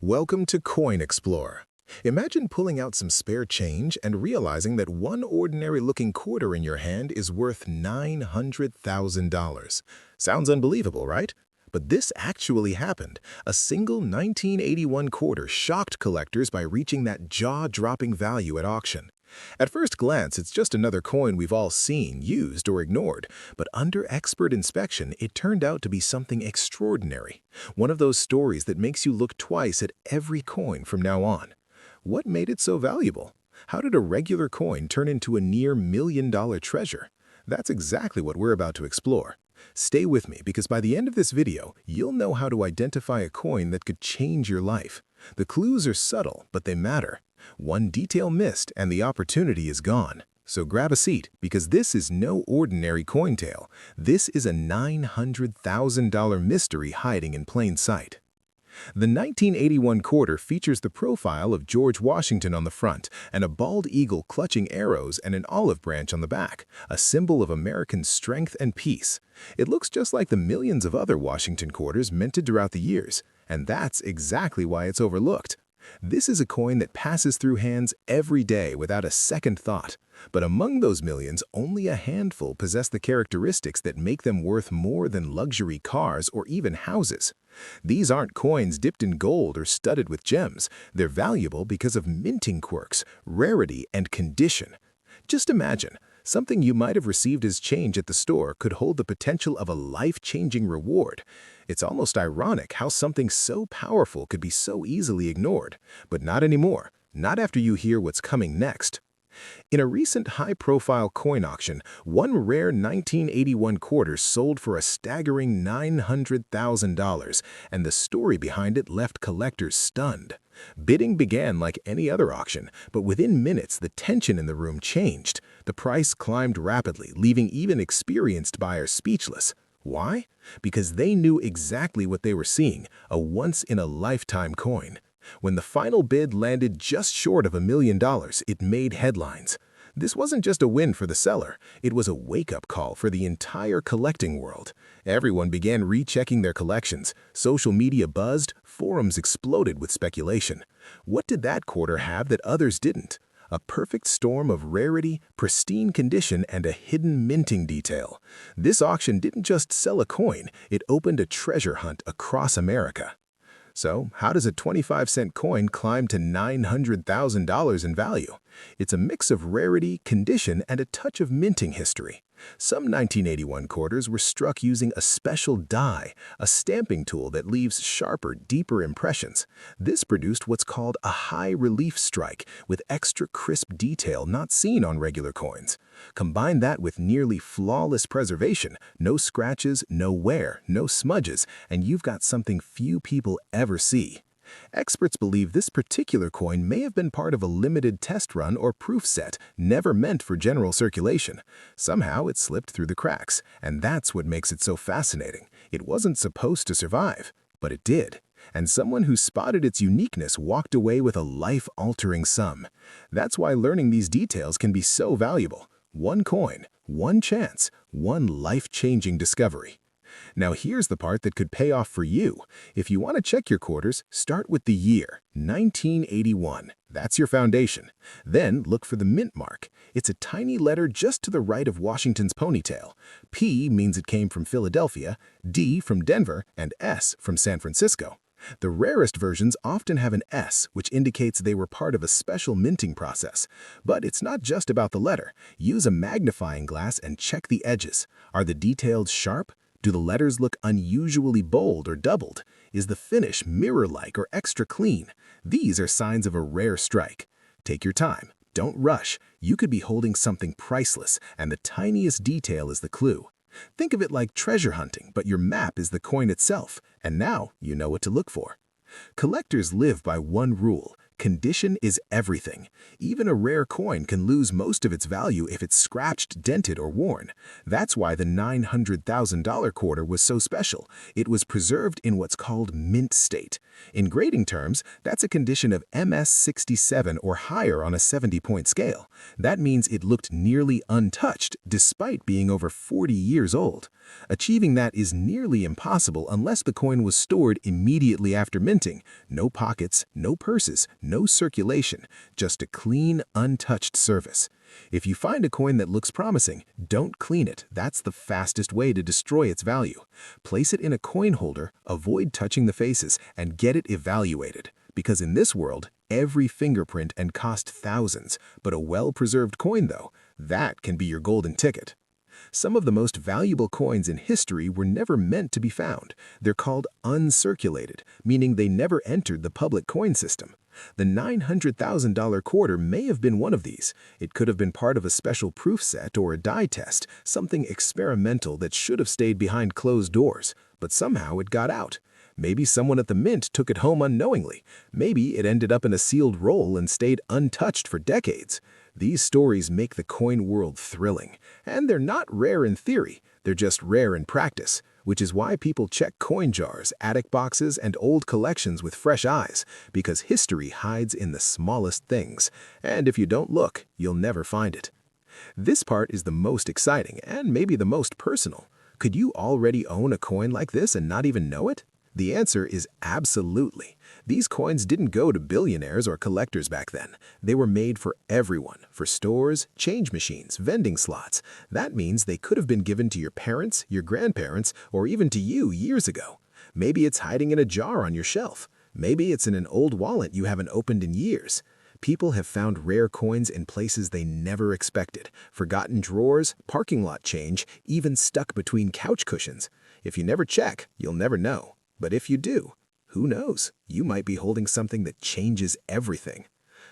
Welcome to Coin Explorer. Imagine pulling out some spare change and realizing that one ordinary-looking quarter in your hand is worth $900,000. Sounds unbelievable, right? But this actually happened. A single 1981 quarter shocked collectors by reaching that jaw-dropping value at auction. At first glance, it's just another coin we've all seen, used, or ignored, but under expert inspection, it turned out to be something extraordinary. One of those stories that makes you look twice at every coin from now on. What made it so valuable? How did a regular coin turn into a near-million-dollar treasure? That's exactly what we're about to explore. Stay with me because by the end of this video, you'll know how to identify a coin that could change your life. The clues are subtle, but they matter. One detail missed and the opportunity is gone. So grab a seat because this is no ordinary coin tale. This is a $900,000 mystery hiding in plain sight. The 1981 quarter features the profile of George Washington on the front and a bald eagle clutching arrows and an olive branch on the back, a symbol of American strength and peace. It looks just like the millions of other Washington quarters minted throughout the years, and that's exactly why it's overlooked. This is a coin that passes through hands every day without a second thought. But among those millions, only a handful possess the characteristics that make them worth more than luxury cars or even houses. These aren't coins dipped in gold or studded with gems. They're valuable because of minting quirks, rarity, and condition. Just imagine, something you might have received as change at the store could hold the potential of a life-changing reward. It's almost ironic how something so powerful could be so easily ignored. But not anymore, not after you hear what's coming next. In a recent high-profile coin auction, one rare 1981 quarter sold for a staggering $900,000, and the story behind it left collectors stunned. Bidding began like any other auction, but within minutes the tension in the room changed. The price climbed rapidly, leaving even experienced buyers speechless. Why? Because they knew exactly what they were seeing, a once-in-a-lifetime coin. When the final bid landed just short of $1 million, it made headlines. This wasn't just a win for the seller, it was a wake-up call for the entire collecting world. Everyone began rechecking their collections, social media buzzed, forums exploded with speculation. What did that quarter have that others didn't? A perfect storm of rarity, pristine condition, and a hidden minting detail. This auction didn't just sell a coin, it opened a treasure hunt across America. So, how does a 25-cent coin climb to $900,000 in value? It's a mix of rarity, condition, and a touch of minting history. Some 1981 quarters were struck using a special die, a stamping tool that leaves sharper, deeper impressions. This produced what's called a high-relief strike, with extra crisp detail not seen on regular coins. Combine that with nearly flawless preservation, no scratches, no wear, no smudges, and you've got something few people ever see. Experts believe this particular coin may have been part of a limited test run or proof set, never meant for general circulation. Somehow it slipped through the cracks, and that's what makes it so fascinating. It wasn't supposed to survive, but it did. And someone who spotted its uniqueness walked away with a life-altering sum. That's why learning these details can be so valuable. One coin, one chance, one life-changing discovery. Now here's the part that could pay off for you. If you want to check your quarters, start with the year, 1981. That's your foundation. Then look for the mint mark. It's a tiny letter just to the right of Washington's ponytail. P means it came from Philadelphia, D from Denver, and S from San Francisco. The rarest versions often have an S, which indicates they were part of a special minting process. But it's not just about the letter. Use a magnifying glass and check the edges. Are the details sharp? Do the letters look unusually bold or doubled? Is the finish mirror-like or extra clean? These are signs of a rare strike. Take your time. Don't rush. You could be holding something priceless, and the tiniest detail is the clue. Think of it like treasure hunting, but your map is the coin itself, and now you know what to look for. Collectors live by one rule: Condition is everything. Even a rare coin can lose most of its value if it's scratched, dented, or worn. That's why the $900,000 quarter was so special. It was preserved in what's called mint state. In grading terms, that's a condition of MS67 or higher on a 70-point scale. That means it looked nearly untouched despite being over 40 years old. Achieving that is nearly impossible unless the coin was stored immediately after minting. No pockets, no purses, no circulation, just a clean, untouched surface. If you find a coin that looks promising, don't clean it. That's the fastest way to destroy its value. Place it in a coin holder, avoid touching the faces, and get it evaluated. Because in this world, every fingerprint and cost thousands. But a well-preserved coin, though, that can be your golden ticket. Some of the most valuable coins in history were never meant to be found. They're called uncirculated, meaning they never entered the public coin system. The $900,000 quarter may have been one of these. It could have been part of a special proof set or a die test, something experimental that should have stayed behind closed doors. But somehow it got out. Maybe someone at the mint took it home unknowingly. Maybe it ended up in a sealed roll and stayed untouched for decades. These stories make the coin world thrilling. And they're not rare in theory, they're just rare in practice, which is why people check coin jars, attic boxes, and old collections with fresh eyes, because history hides in the smallest things. And if you don't look, you'll never find it. This part is the most exciting and maybe the most personal. Could you already own a coin like this and not even know it? The answer is absolutely. These coins didn't go to billionaires or collectors back then. They were made for everyone, for stores, change machines, vending slots. That means they could have been given to your parents, your grandparents, or even to you years ago. Maybe it's hiding in a jar on your shelf. Maybe it's in an old wallet you haven't opened in years. People have found rare coins in places they never expected. Forgotten drawers, parking lot change, even stuck between couch cushions. If you never check, you'll never know. But if you do, who knows? You might be holding something that changes everything.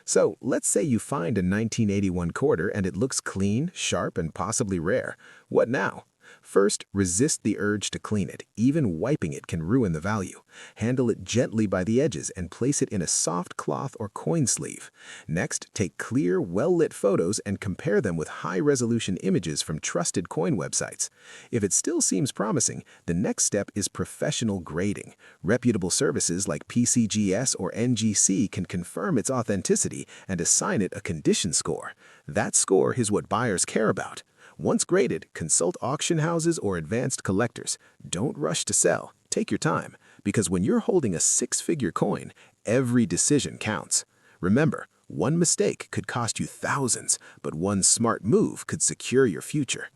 So let's say you find a 1981 quarter and it looks clean, sharp, and possibly rare. What now? First, resist the urge to clean it. Even wiping it can ruin the value. Handle it gently by the edges and place it in a soft cloth or coin sleeve. Next, take clear, well-lit photos and compare them with high-resolution images from trusted coin websites. If it still seems promising, the next step is professional grading. Reputable services like PCGS or NGC can confirm its authenticity and assign it a condition score. That score is what buyers care about. Once graded, consult auction houses or advanced collectors. Don't rush to sell. Take your time, because when you're holding a six-figure coin, every decision counts. Remember, one mistake could cost you thousands, but one smart move could secure your future.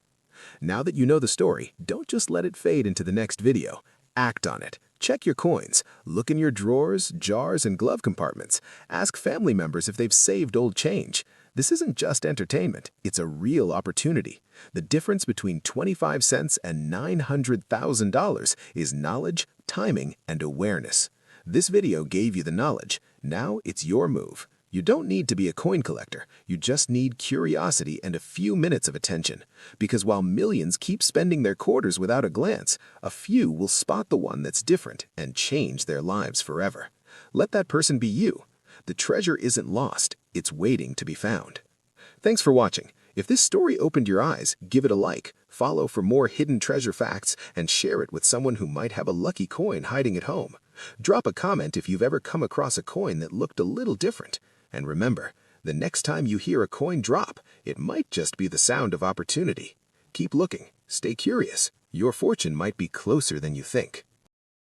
Now that you know the story, don't just let it fade into the next video. Act on it. Check your coins. Look in your drawers, jars, and glove compartments. Ask family members if they've saved old change. This isn't just entertainment, it's a real opportunity. The difference between 25 cents and $900,000 is knowledge, timing, and awareness. This video gave you the knowledge. Now it's your move. You don't need to be a coin collector. You just need curiosity and a few minutes of attention. Because while millions keep spending their quarters without a glance, a few will spot the one that's different and change their lives forever. Let that person be you. The treasure isn't lost, it's waiting to be found. Thanks for watching. If this story opened your eyes, give it a like, follow for more hidden treasure facts, and share it with someone who might have a lucky coin hiding at home. Drop a comment if you've ever come across a coin that looked a little different. And remember, the next time you hear a coin drop, it might just be the sound of opportunity. Keep looking, stay curious. Your fortune might be closer than you think.